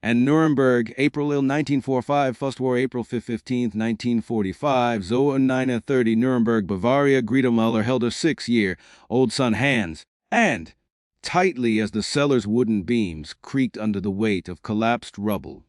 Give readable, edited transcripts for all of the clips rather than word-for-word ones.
And Nuremberg, April 1945, First War, April 15, 1945, Zoe 9:30, Nuremberg, Bavaria, Greta Muller held her 6-year-old son Hans, and, tightly as the cellar's wooden beams creaked under the weight of collapsed rubble.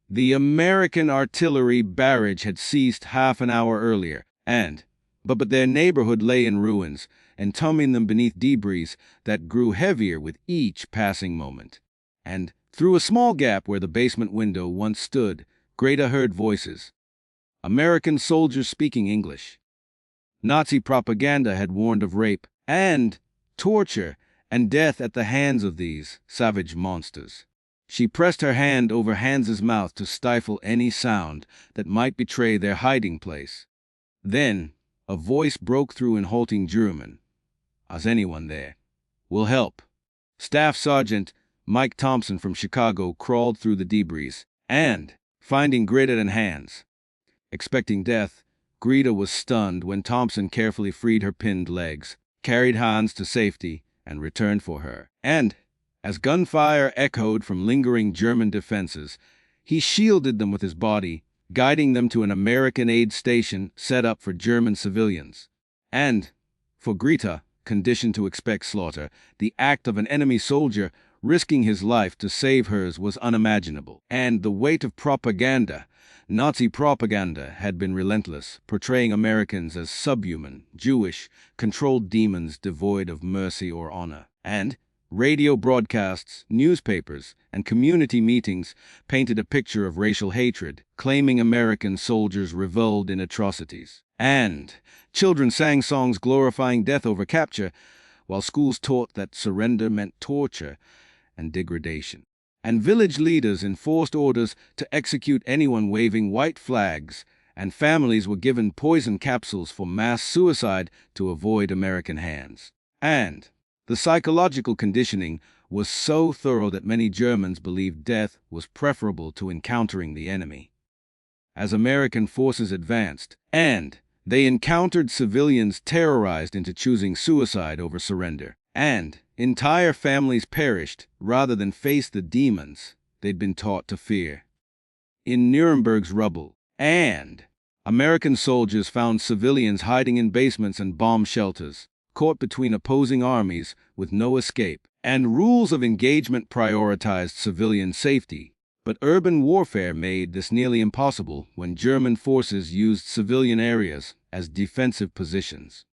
The American artillery barrage had ceased half an hour earlier, but their neighborhood lay in ruins, entombing them beneath debris that grew heavier with each passing moment. And through a small gap where the basement window once stood, Greta heard voices. American soldiers speaking English. Nazi propaganda had warned of rape and torture and death at the hands of these savage monsters. She pressed her hand over Hans's mouth to stifle any sound that might betray their hiding place. Then, a voice broke through in halting German. "Is anyone there? We'll help." Staff Sergeant Mike Thompson from Chicago crawled through the debris, and, finding Greta and Hans. Expecting death, Greta was stunned when Thompson carefully freed her pinned legs, carried Hans to safety, and returned for her. And, as gunfire echoed from lingering German defenses, he shielded them with his body, guiding them to an American aid station set up for German civilians. And, for Greta, conditioned to expect slaughter, the act of an enemy soldier risking his life to save hers was unimaginable. And the weight of propaganda, Nazi propaganda, had been relentless, portraying Americans as subhuman, Jewish, controlled demons devoid of mercy or honor. And radio broadcasts, newspapers, and community meetings painted a picture of racial hatred, claiming American soldiers reveled in atrocities. And children sang songs glorifying death over capture, while schools taught that surrender meant torture and degradation. And village leaders enforced orders to execute anyone waving white flags, and families were given poison capsules for mass suicide to avoid American hands. And the psychological conditioning was so thorough that many Germans believed death was preferable to encountering the enemy. As American forces advanced, and they encountered civilians terrorized into choosing suicide over surrender, and entire families perished rather than face the demons they'd been taught to fear. In Nuremberg's rubble, and American soldiers found civilians hiding in basements and bomb shelters, caught between opposing armies with no escape, and rules of engagement prioritized civilian safety. But urban warfare made this nearly impossible when German forces used civilian areas as defensive positions.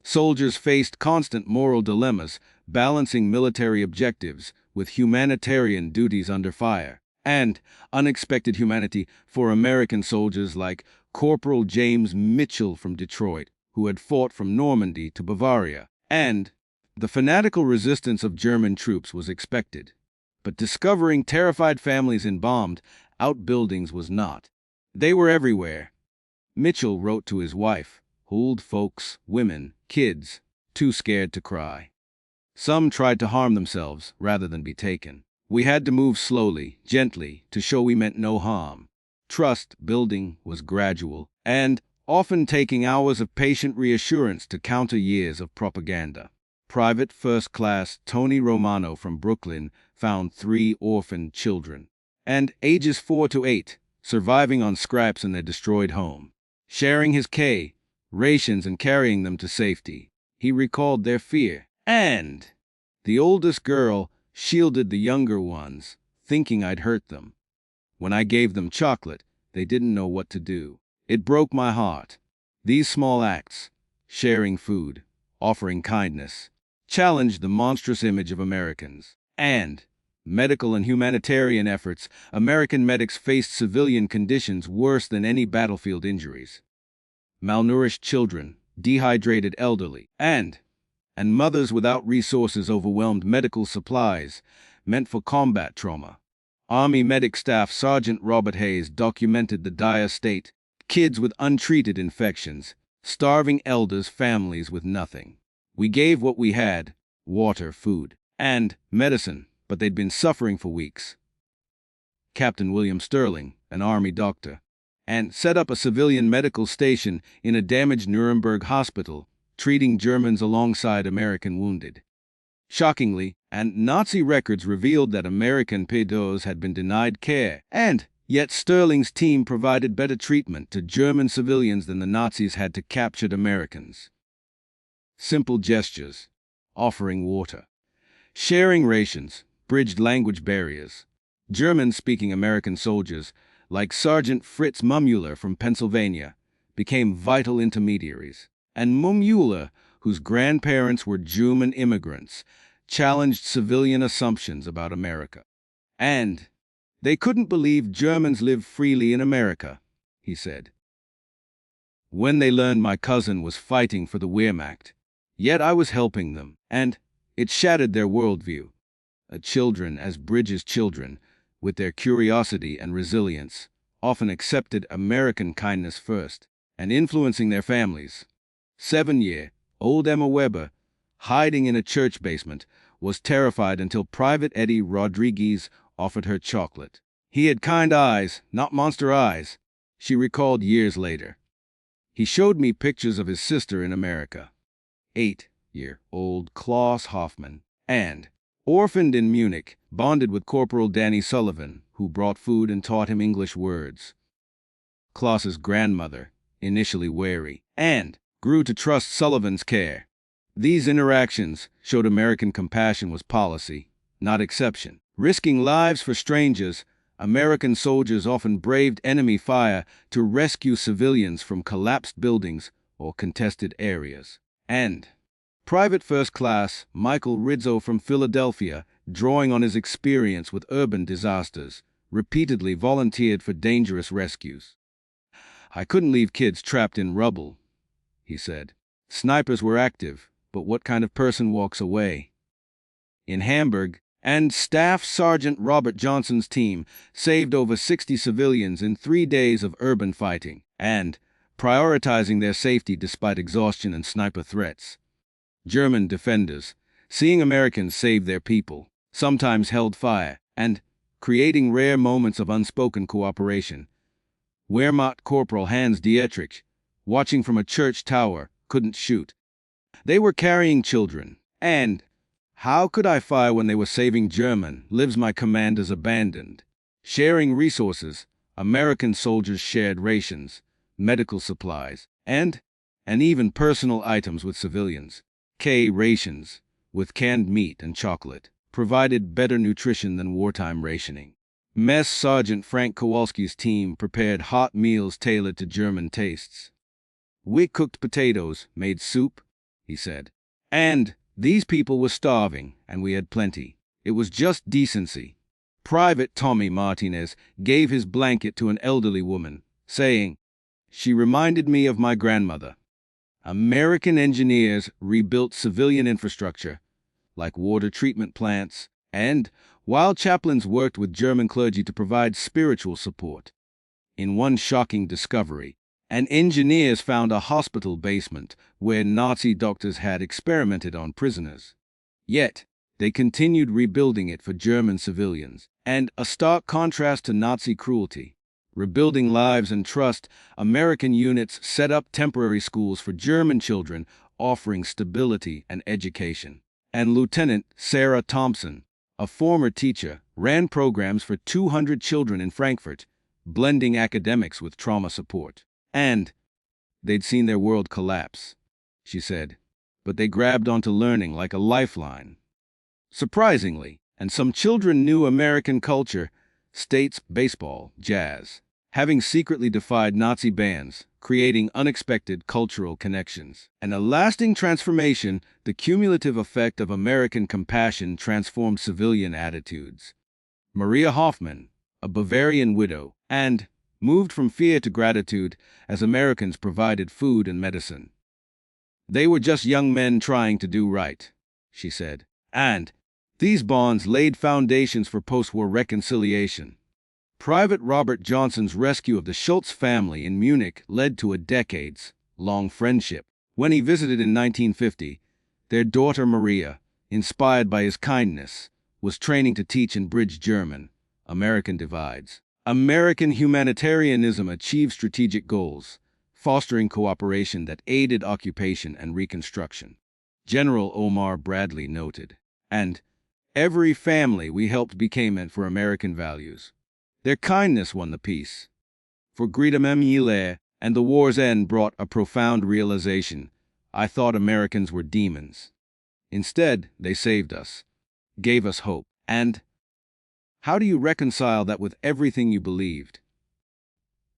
Soldiers faced constant moral dilemmas, balancing military objectives with humanitarian duties under fire. And unexpected humanity for American soldiers like Corporal James Mitchell from Detroit, who had fought from Normandy to Bavaria. And the fanatical resistance of German troops was expected. But discovering terrified families in bombed outbuildings was not. They were everywhere. Mitchell wrote to his wife, old folks, women, kids, too scared to cry. Some tried to harm themselves rather than be taken. We had to move slowly, gently, to show we meant no harm. Trust building was gradual, and often taking hours of patient reassurance to counter years of propaganda. Private First Class Tony Romano from Brooklyn found 3 orphaned children, and ages 4 to 8, surviving on scraps in their destroyed home. Sharing his rations and carrying them to safety, he recalled their fear. And the oldest girl shielded the younger ones, thinking I'd hurt them. When I gave them chocolate, they didn't know what to do. It broke my heart. These small acts, sharing food, offering kindness, challenged the monstrous image of Americans. And medical and humanitarian efforts, American medics faced civilian conditions worse than any battlefield injuries. Malnourished children, dehydrated elderly, and mothers without resources overwhelmed medical supplies meant for combat trauma. Army Medic Staff Sergeant Robert Hayes documented the dire state: kids with untreated infections, starving elders, families with nothing. We gave what we had: water, food, and medicine, but they'd been suffering for weeks. Captain William Sterling, an Army doctor, and set up a civilian medical station in a damaged Nuremberg hospital, treating Germans alongside American wounded. Shockingly, and Nazi records revealed that American PIDOs had been denied care, and yet Sterling's team provided better treatment to German civilians than the Nazis had to captured Americans. Simple gestures, offering water, sharing rations, bridged language barriers. German-speaking American soldiers, like Sergeant Fritz Mummüller from Pennsylvania, became vital intermediaries, and Mummüller, whose grandparents were German immigrants, challenged civilian assumptions about America. And they couldn't believe Germans lived freely in America, he said. When they learned my cousin was fighting for the Wehrmacht, yet I was helping them, and it shattered their worldview. Children, as Bridges' children, with their curiosity and resilience, often accepted American kindness first, and influencing their families. 7-year-old Emma Weber, hiding in a church basement, was terrified until Private Eddie Rodriguez offered her chocolate. He had kind eyes, not monster eyes, she recalled years later. He showed me pictures of his sister in America, 8-year-old Klaus Hoffman, and, orphaned in Munich, bonded with Corporal Danny Sullivan, who brought food and taught him English words. Klaus's grandmother, initially wary, and grew to trust Sullivan's care. These interactions showed American compassion was policy, not exception. Risking lives for strangers, American soldiers often braved enemy fire to rescue civilians from collapsed buildings or contested areas. And Private First Class Michael Rizzo from Philadelphia, drawing on his experience with urban disasters, repeatedly volunteered for dangerous rescues. I couldn't leave kids trapped in rubble, he said. Snipers were active, but what kind of person walks away? In Hamburg, and Staff Sergeant Robert Johnson's team saved over 60 civilians in 3 days of urban fighting, and prioritizing their safety despite exhaustion and sniper threats. German defenders, seeing Americans save their people, sometimes held fire, and creating rare moments of unspoken cooperation. Wehrmacht Corporal Hans Dietrich, watching from a church tower, couldn't shoot. They were carrying children, and how could I fire when they were saving German lives my commanders abandoned? Sharing resources, American soldiers shared rations, medical supplies, and even personal items with civilians. Rations, with canned meat and chocolate, provided better nutrition than wartime rationing. Mess Sergeant Frank Kowalski's team prepared hot meals tailored to German tastes. We cooked potatoes, made soup, he said. And these people were starving, and we had plenty. It was just decency. Private Tommy Martinez gave his blanket to an elderly woman, saying, "She reminded me of my grandmother." American engineers rebuilt civilian infrastructure, like water treatment plants, and while chaplains worked with German clergy to provide spiritual support. In one shocking discovery, engineers found a hospital basement where Nazi doctors had experimented on prisoners. Yet, they continued rebuilding it for German civilians, and a stark contrast to Nazi cruelty. Rebuilding lives and trust, American units set up temporary schools for German children, offering stability and education. And Lieutenant Sarah Thompson, a former teacher, ran programs for 200 children in Frankfurt, blending academics with trauma support. And they'd seen their world collapse, she said, but they grabbed onto learning like a lifeline. Surprisingly, and some children knew American culture, states, baseball, jazz, having secretly defied Nazi bans, creating unexpected cultural connections. And a lasting transformation, the cumulative effect of American compassion transformed civilian attitudes. Maria Hoffman, a Bavarian widow, and moved from fear to gratitude as Americans provided food and medicine. They were just young men trying to do right, she said, and these bonds laid foundations for post-war reconciliation. Private Robert Johnson's rescue of the Schultz family in Munich led to a decades-long friendship. When he visited in 1950, their daughter Maria, inspired by his kindness, was training to teach and bridge German, American divides. American humanitarianism achieved strategic goals, fostering cooperation that aided occupation and reconstruction. General Omar Bradley noted, And every family we helped became meant for American values. Their kindness won the peace. For Greetum Emile, and the war's end brought a profound realization. I thought Americans were demons. Instead, they saved us, gave us hope. And how do you reconcile that with everything you believed?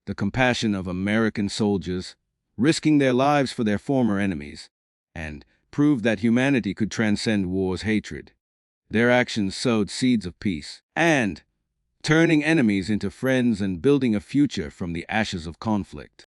The compassion of American soldiers, risking their lives for their former enemies, and proved that humanity could transcend war's hatred. Their actions sowed seeds of peace, and turning enemies into friends and building a future from the ashes of conflict.